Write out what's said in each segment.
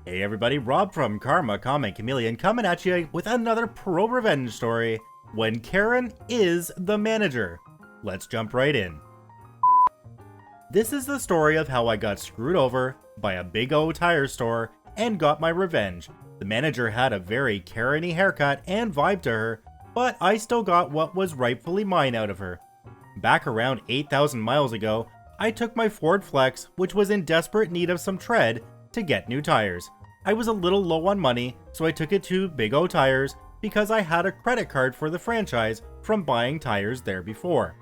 Hey everybody, Rob from Karma Comment Chameleon coming at you with another ProRevenge story when Karen is the manager. Let's jump right in. This is the story of how I got screwed over by a big O tire store and got my revenge. The manager had a very Karen-y haircut and vibe to her, but I still got what was rightfully mine out of her. Back around 8,000 miles ago, I took my Ford Flex, which was in desperate need of some tread, to get new tires. I was a little low on money, so I took it to Big O Tires because I had a credit card for the franchise from buying tires there before.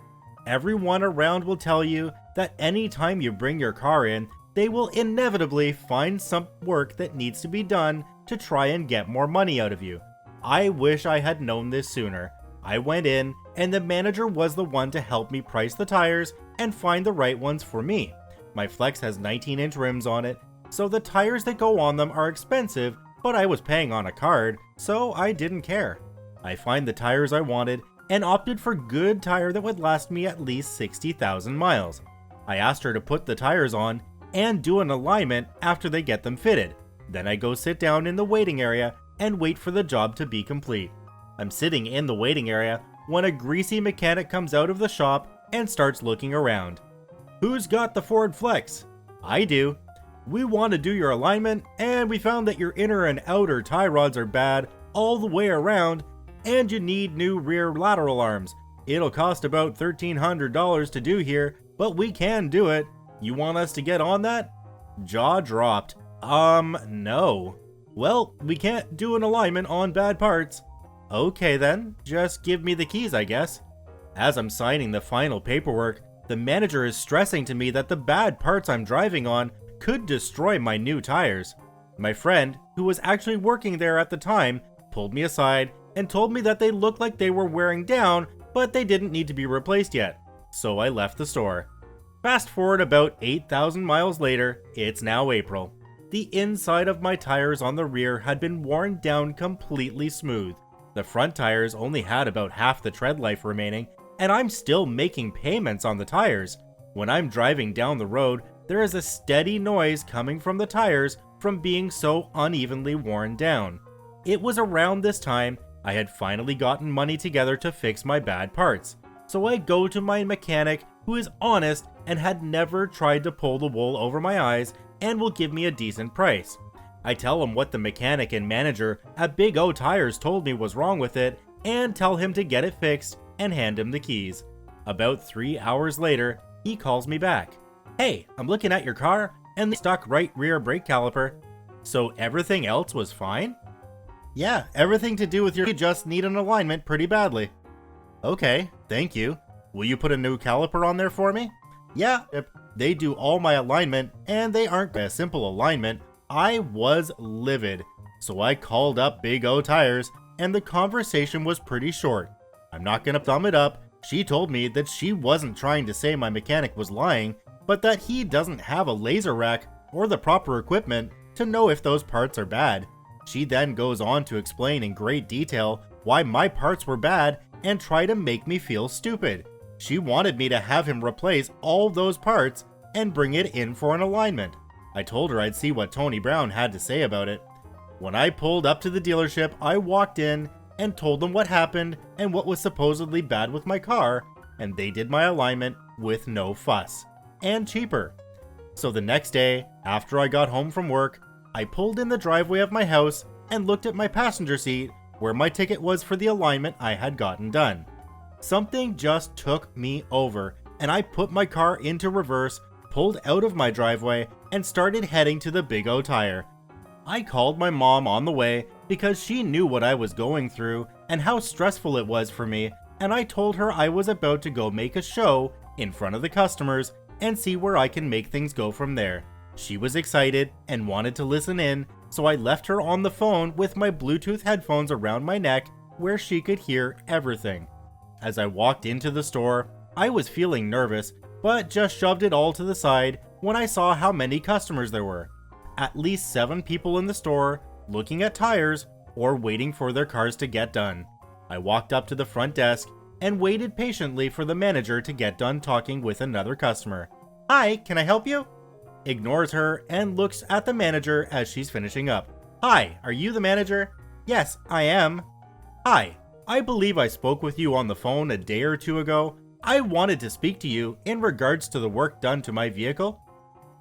Everyone around will tell you that anytime you bring your car in, they will inevitably find some work that needs to be done to try and get more money out of you. I wish I had known this sooner. I went in, and the manager was the one to help me price the tires and find the right ones for me. My Flex has 19-inch rims on it, so the tires that go on them are expensive, but I was paying on a card, so I didn't care. I find the tires I wanted and opted for good tire that would last me at least 60,000 miles. I asked her to put the tires on and do an alignment after they get them fitted. Then I go sit down in the waiting area and wait for the job to be complete. I'm sitting in the waiting area when a greasy mechanic comes out of the shop and starts looking around. "Who's got the Ford Flex?" "I do." "We want to do your alignment, and we found that your inner and outer tie rods are bad all the way around, and you need new rear lateral arms. It'll cost about $1,300 to do here, but we can do it. You want us to get on that?" Jaw dropped. No. "Well, we can't do an alignment on bad parts." "Okay then, just give me the keys, I guess." As I'm signing the final paperwork, the manager is stressing to me that the bad parts I'm driving on could destroy my new tires. My friend, who was actually working there at the time, pulled me aside and told me that they looked like they were wearing down, but they didn't need to be replaced yet. So I left the store. Fast forward about 8,000 miles later, it's now April. The inside of my tires on the rear had been worn down completely smooth. The front tires only had about half the tread life remaining, and I'm still making payments on the tires. When I'm driving down the road, there is a steady noise coming from the tires from being so unevenly worn down. It was around this time I had finally gotten money together to fix my bad parts. So I go to my mechanic, who is honest and had never tried to pull the wool over my eyes and will give me a decent price. I tell him what the mechanic and manager at Big O Tires told me was wrong with it and tell him to get it fixed and hand him the keys. About 3 hours later, he calls me back. "Hey, I'm looking at your car and the stuck right rear brake caliper." "So everything else was fine?" "Yeah, everything to do with you just need an alignment pretty badly." "Okay, thank you. Will you put a new caliper on there for me?" "Yeah, they do all my alignment and they aren't a simple alignment." I was livid, so I called up Big O Tires and the conversation was pretty short. I'm not gonna thumb it up. She told me that she wasn't trying to say my mechanic was lying, but that he doesn't have a laser rack or the proper equipment to know if those parts are bad. She then goes on to explain in great detail why my parts were bad and try to make me feel stupid. She wanted me to have him replace all those parts and bring it in for an alignment. I told her I'd see what Tony Brown had to say about it. When I pulled up to the dealership, I walked in and told them what happened and what was supposedly bad with my car, and they did my alignment with no fuss, and cheaper. So the next day, after I got home from work, I pulled in the driveway of my house and looked at my passenger seat where my ticket was for the alignment I had gotten done. Something just took me over, and I put my car into reverse, pulled out of my driveway, and started heading to the Big O Tire. I called my mom on the way because she knew what I was going through and how stressful it was for me, and I told her I was about to go make a show in front of the customers and see where I can make things go from there. She was excited and wanted to listen in, so I left her on the phone with my Bluetooth headphones around my neck where she could hear everything. As I walked into the store, I was feeling nervous, but just shoved it all to the side when I saw how many customers there were. At least 7 people in the store, looking at tires or waiting for their cars to get done. I walked up to the front desk and waited patiently for the manager to get done talking with another customer. "Hi, can I help you?" ignores her, and looks at the manager as she's finishing up. "Hi, are you the manager?" "Yes, I am." "Hi, I believe I spoke with you on the phone a day or two ago. I wanted to speak to you in regards to the work done to my vehicle."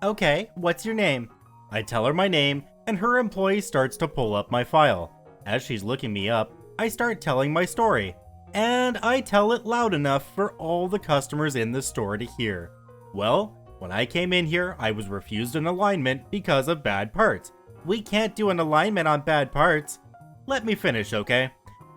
"Okay, what's your name?" I tell her my name, and her employee starts to pull up my file. As she's looking me up, I start telling my story, and I tell it loud enough for all the customers in the store to hear. Well, when I came in here, I was refused an alignment because of bad parts. "We can't do an alignment on bad parts." Let me finish, okay?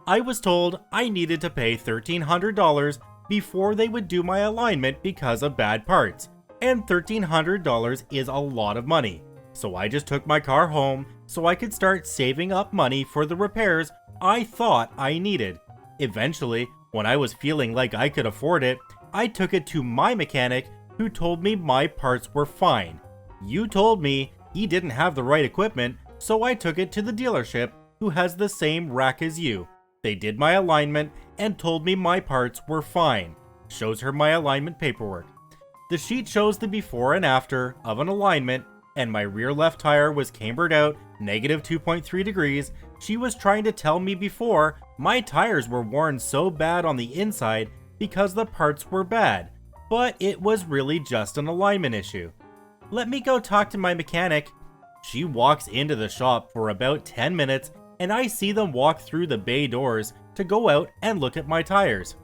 I was told I needed to pay $1,300 before they would do my alignment because of bad parts, and $1,300 is a lot of money. So I just took my car home so I could start saving up money for the repairs I thought I needed. Eventually, when I was feeling like I could afford it, I took it to my mechanic, who told me my parts were fine. You told me he didn't have the right equipment, so I took it to the dealership, who has the same rack as you. They did my alignment and told me my parts were fine. Shows her my alignment paperwork. The sheet shows the before and after of an alignment, and my rear left tire was cambered out -2.3 degrees. She was trying to tell me before my tires were worn so bad on the inside because the parts were bad, but it was really just an alignment issue. Let me go talk to my mechanic. She walks into the shop for about 10 minutes, and I see them walk through the bay doors to go out and look at my tires.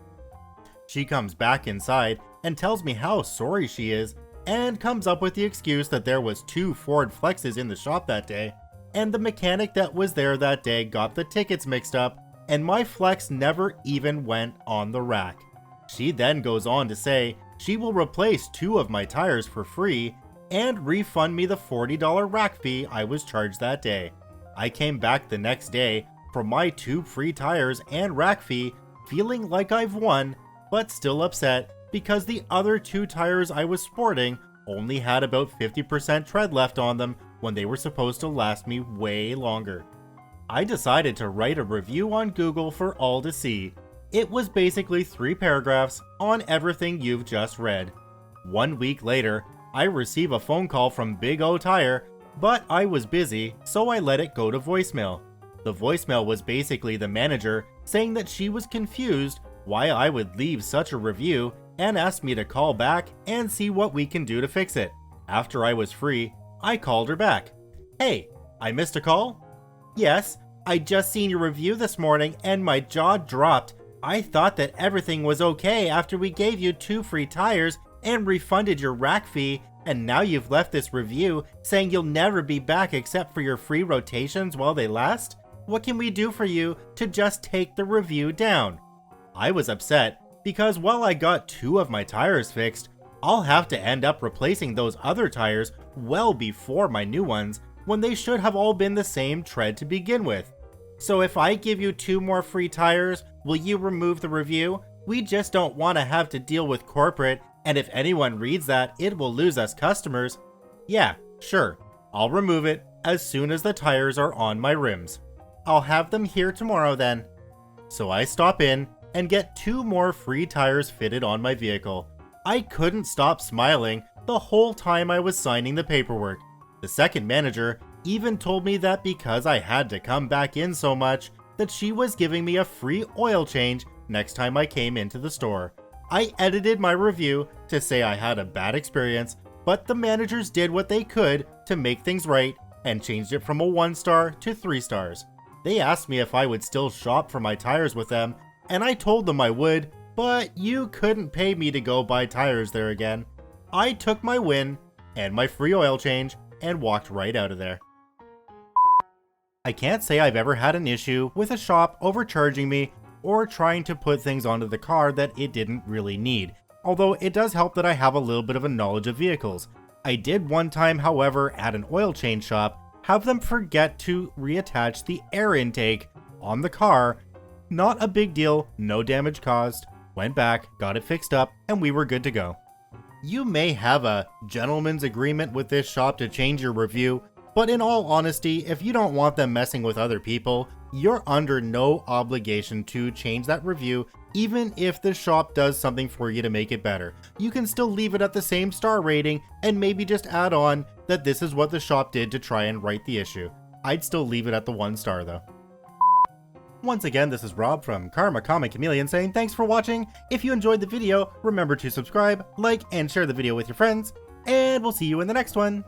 She comes back inside and tells me how sorry she is, and comes up with the excuse that there was 2 Ford Flexes in the shop that day, and the mechanic that was there that day got the tickets mixed up, and my Flex never even went on the rack. She then goes on to say she will replace 2 of my tires for free and refund me the $40 rack fee I was charged that day. I came back the next day for my 2 free tires and rack fee, feeling like I've won, but still upset because the other 2 tires I was sporting only had about 50% tread left on them when they were supposed to last me way longer. I decided to write a review on Google for all to see. It was basically 3 paragraphs on everything you've just read. 1 week later, I receive a phone call from Big O Tire, but I was busy, so I let it go to voicemail. The voicemail was basically the manager saying that she was confused why I would leave such a review and asked me to call back and see what we can do to fix it. After I was free, I called her back. "Hey, I missed a call?" "Yes, I just seen your review this morning and my jaw dropped. I thought that everything was okay after we gave you 2 free tires and refunded your rack fee, and now you've left this review saying you'll never be back except for your free rotations while they last. What can we do for you to just take the review down?" I was upset because while I got 2 of my tires fixed, I'll have to end up replacing those other tires well before my new ones, when they should have all been the same tread to begin with. "So if I give you 2 more free tires, will you remove the review? We just don't want to have to deal with corporate, and if anyone reads that, it will lose us customers." "Yeah, sure. I'll remove it as soon as the tires are on my rims. I'll have them here tomorrow then." So I stop in and get 2 more free tires fitted on my vehicle. I couldn't stop smiling the whole time I was signing the paperwork. The second manager even told me that because I had to come back in so much, that she was giving me a free oil change next time I came into the store. I edited my review to say I had a bad experience, but the managers did what they could to make things right and changed it from a 1-star to 3 stars. They asked me if I would still shop for my tires with them, and I told them I would, but you couldn't pay me to go buy tires there again. I took my win and my free oil change and walked right out of there. I can't say I've ever had an issue with a shop overcharging me or trying to put things onto the car that it didn't really need, although it does help that I have a little bit of a knowledge of vehicles. I did one time, however, at an oil change shop, have them forget to reattach the air intake on the car. Not a big deal, no damage caused. Went back, got it fixed up, and we were good to go. You may have a gentleman's agreement with this shop to change your review, But in all honesty, if you don't want them messing with other people, you're under no obligation to change that review, even if the shop does something for you to make it better. You can still leave it at the same star rating and maybe just add on that this is what the shop did to try and right the issue. I'd still leave it at the 1 star though. Once again, this is Rob from Karma Comic Chameleon saying thanks for watching. If you enjoyed the video, remember to subscribe, like, and share the video with your friends, and we'll see you in the next one.